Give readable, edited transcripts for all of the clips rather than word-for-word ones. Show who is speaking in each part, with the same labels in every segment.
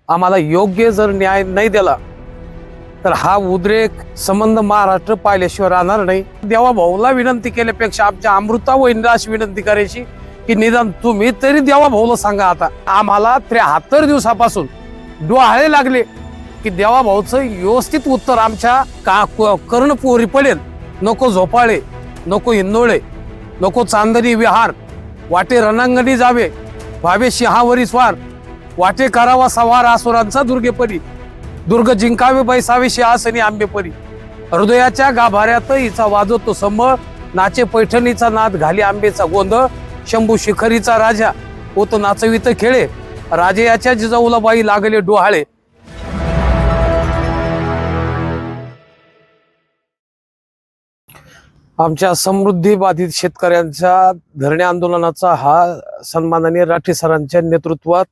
Speaker 1: आम्हाला योग्य जर न्याय नाही दिला तर हा उद्रेक संबंध महाराष्ट्र पाहिल्याशिवाय राहणार नाही। देवा भाऊला विनंती केल्यापेक्षा आमच्या अमृता वहिनीला अशी विनंती करायची की निदान तुम्ही तरी देवा भाऊला सांगा। आता आम्हाला 73 दिवसापासून डोहाळे लागले की देवा भाऊचं व्यवस्थित उत्तर आमच्या कर्णपुरी पडेल। नको झोपाळे, नको हिंदोळे, नको चांदणी विहार, वाटे रणांगणी जावे, व्हावे सिंहावरी स्वार, वाटे करावा सवार आसुरांचा दुर्गेपरी, दुर्ग जिंकावे बैसावे सिंहासनी आंबेपरी, हृदयाच्या गाभाऱ्यात हिचा वाजवतो संबळ, नाचे पैठणीचा नाद घाली आंबेचा गोंधळ, शंभू शिखरीचा राजा होतो नाचवित खेळे, राजेयाच्या जिजाऊला बाई लागले डोहाळे। आमच्या समृद्धी बाधित शेतकऱ्यांच्या धरणे आंदोलनाचा हा सन्माननीय राठी सरांच्या नेतृत्वात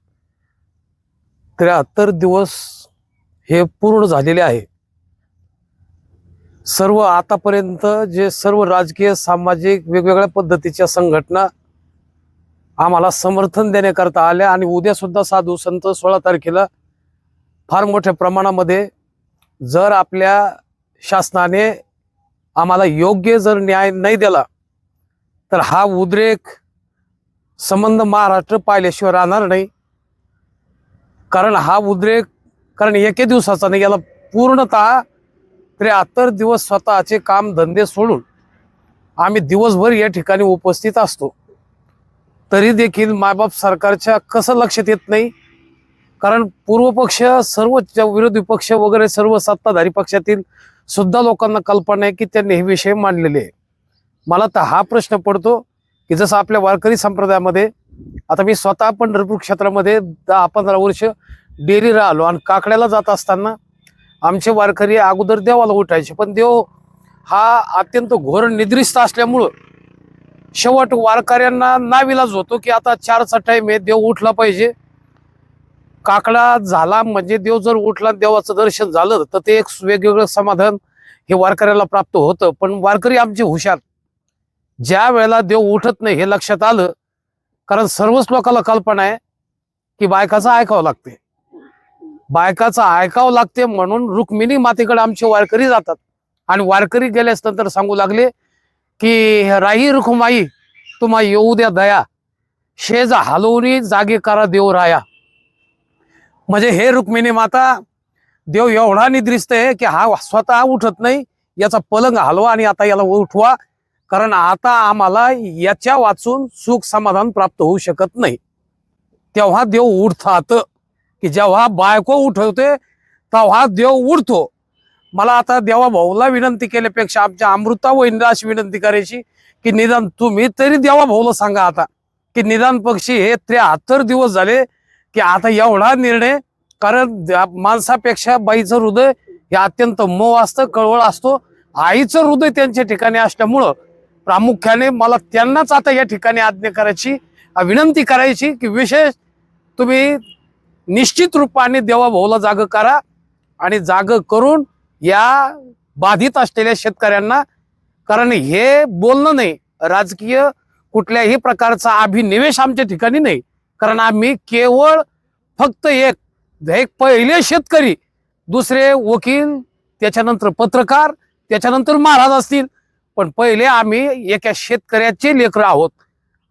Speaker 1: 73 दिवस हे पूर्ण झालेले आहे। सर्व आतापर्यंत जे सर्व राजकीय सामाजिक वेगवेगळ्या पद्धतीच्या संघटना आम्हाला समर्थन देण्याकरता आल्या आणि उद्या सुद्धा साधू संत 16 तारखेला फार मोठ्या प्रमाणामध्ये जर आपल्या शासनाने आम्हाला योग्य जर न्याय नाही दिला तर हा उद्रेक संबंध महाराष्ट्र पाहिल्याशिवाय राहणार नाही। कारण हा उद्रेक एके दिवसाचा नाही, याला पूर्णतः 73 दिवस स्वतःचे काम धंदे सोडून आम्ही दिवसभर या ठिकाणी उपस्थित असतो, तरी देखील मायबाप सरकारच्या कसं लक्षात येत नाही। कारण पूर्व पक्ष, सर्व विरोधी पक्ष वगैरे सर्व सत्ताधारी पक्षातील सुद्धा लोकांना कल्पना आहे की त्यांनी हे विषय मांडलेले आहे। मला तर हा प्रश्न पडतो की जसं आपल्या वारकरी संप्रदायामध्ये, आता मी स्वतः पंढरपूर क्षेत्रामध्ये 10-15 वर्ष डेली राहिलो आणि काकड्याला जात असताना आमचे वारकरी अगोदर देवाला उठायचे, पण देव हा अत्यंत घोर निद्रिस्त असल्यामुळं शेवट वारकऱ्यांना नाविलाज होतो की आता 4चा टाइम आहे, देव उठला पाहिजे। काकडा झाला म्हणजे देव जर उठला, देवाचं दर्शन झालं तर ते एक वेगवेगळं समाधान हे वारकऱ्याला प्राप्त होतं। पण वारकरी आमचे हुशार, ज्या वेळेला देव उठत नाही हे लक्षात आलं, कारण सर्वच लोकांना कल्पना आहे की बायकाचं ऐकावं लागते, बायकाचं ऐकावं लागते म्हणून रुक्मिणी मातेकडे आमचे वारकरी जातात आणि वारकरी गेल्यास नंतर सांगू लागले की राही रुखमाई तुम्हा येऊ द्या दया, शेज हलवणी जागे करा देव राया। म्हणजे हे रुक्मिणी माता, देव एवढा निद्रिस्त आहे की हा स्वतः उठत नाही, याचा पलंग हलवा आणि आता याला उठवा, कारण आता आम्हाला याच्या वाचून सुख समाधान प्राप्त होऊ शकत नाही। तेव्हा देव उठतात की जेव्हा बायको उठवते तेव्हा देव उठतो। मला आता देवा भाऊला विनंती केल्यापेक्षा आमच्या अमृता वहिनीला अशी विनंती करायची की निदान तुम्ही तरी देवा भाऊला सांगा आता की निदान पक्षी हे 73 दिवस झाले की आता एवढा निर्णय, कारण माणसापेक्षा बाईचं हृदय हे अत्यंत मऊ असतं, कळवळ असतो। आईचं हृदय त्यांच्या ठिकाणी असल्यामुळं प्रामुख्याने मला त्यांनाच आता या ठिकाणी आज्ञा करायची, विनंती करायची की विशेष तुम्ही निश्चित रूपाने देवा भाऊला जाग करा आणि जाग करून या बाधित असलेल्या शेतकऱ्यांना, कारण हे बोलणं नाही, राजकीय कुठल्याही प्रकारचा अभिनिवेश आमच्या ठिकाणी नाही, कारण आम्ही केवळ फक्त एक पहिले शेतकरी, दुसरे वकील, त्याच्यानंतर पत्रकार, त्याच्यानंतर महाराज असतील, पण पहिले आम्ही एका शेतकऱ्याचे लेकरं आहोत।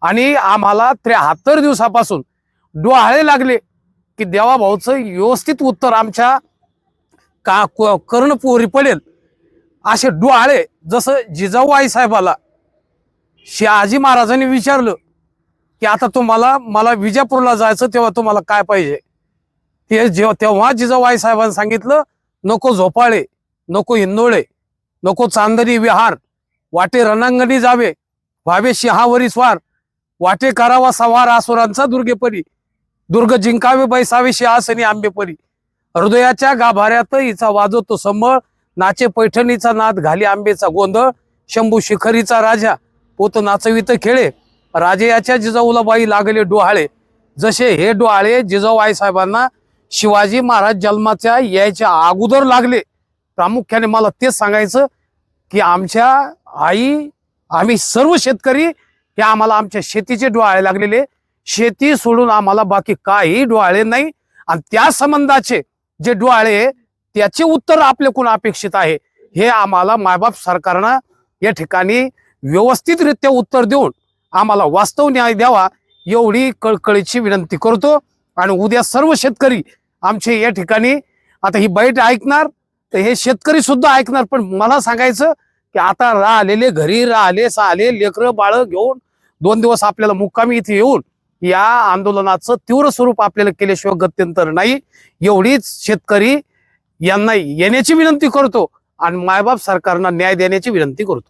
Speaker 1: आणि आम्हाला 73 दिवसापासून डोहाळे लागले की देवा भाऊचं व्यवस्थित उत्तर आमच्या कर्णपुरी पडेल। असे डोहाळे जसं जिजाऊ आई साहेबाला शहाजी महाराजांनी विचारलं की आता मला विजापूरला जायचं, तेव्हा तुम्हाला काय पाहिजे, तेव्हा जिजाऊ आई साहेबांनी सांगितलं नको झोपाळे, नको हिंदोळे, नको चांदणी विहार, वाटे रणांगणी जावे, व्हावे सिंहावरी स्वार, वाटे करावा सवार आसुरांचा दुर्गेपरी, दुर्ग जिंकावे बैसावे सिंहासनी आंबेपरी, हृदयाच्या गाभाऱ्यात हिचा वाजवतो संबळ, नाचे पैठणीचा नाद घाली आंबेचा गोंधळ, शंभू शिखरीचा राजा होतो नाचवित खेळे, राजेयाच्या जिजाऊला बाई लागले डोहाळे। जसे हे डोहाळे जिजाऊ आई साहेबांना शिवाजी महाराज जन्माच्या यायच्या अगोदर लागले, प्रामुख्याने मला तेच सांगायचं की आमच्या आई, आम्ही सर्व शेतकरी हे आम्हाला आमच्या शेतीचे डोहाळे लागलेले, शेती सोडून आम्हाला बाकी काही डोहाळे नाही। आणि त्या संबंधाचे जे डोळे त्याचे उत्तर आपल्याकडून अपेक्षित आहे, हे आम्हाला मायबाप सरकारनं या ठिकाणी व्यवस्थितरित्या उत्तर देऊन आम्हाला वास्तव न्याय द्यावा एवढी कळकळीची विनंती करतो. आणि उद्या सर्व शेतकरी आमचे या ठिकाणी आता ही बैठ ऐकणार, तर हे शेतकरी सुद्धा ऐकणार. पण मला सांगायचं की आता राहिलेले घरी राहिले लेकरं बाळ घेऊन 2 दिवस आपल्याला मुक्कामी इथे येऊन या आंदोलनाचं तीव्र स्वरूप आपल्याला केल्याशिवाय गत्यंतर नाही. एवढीच शेतकरी यांना येण्याची विनंती करतो आणि मायबाप सरकारला न्याय देण्याची विनंती करतो.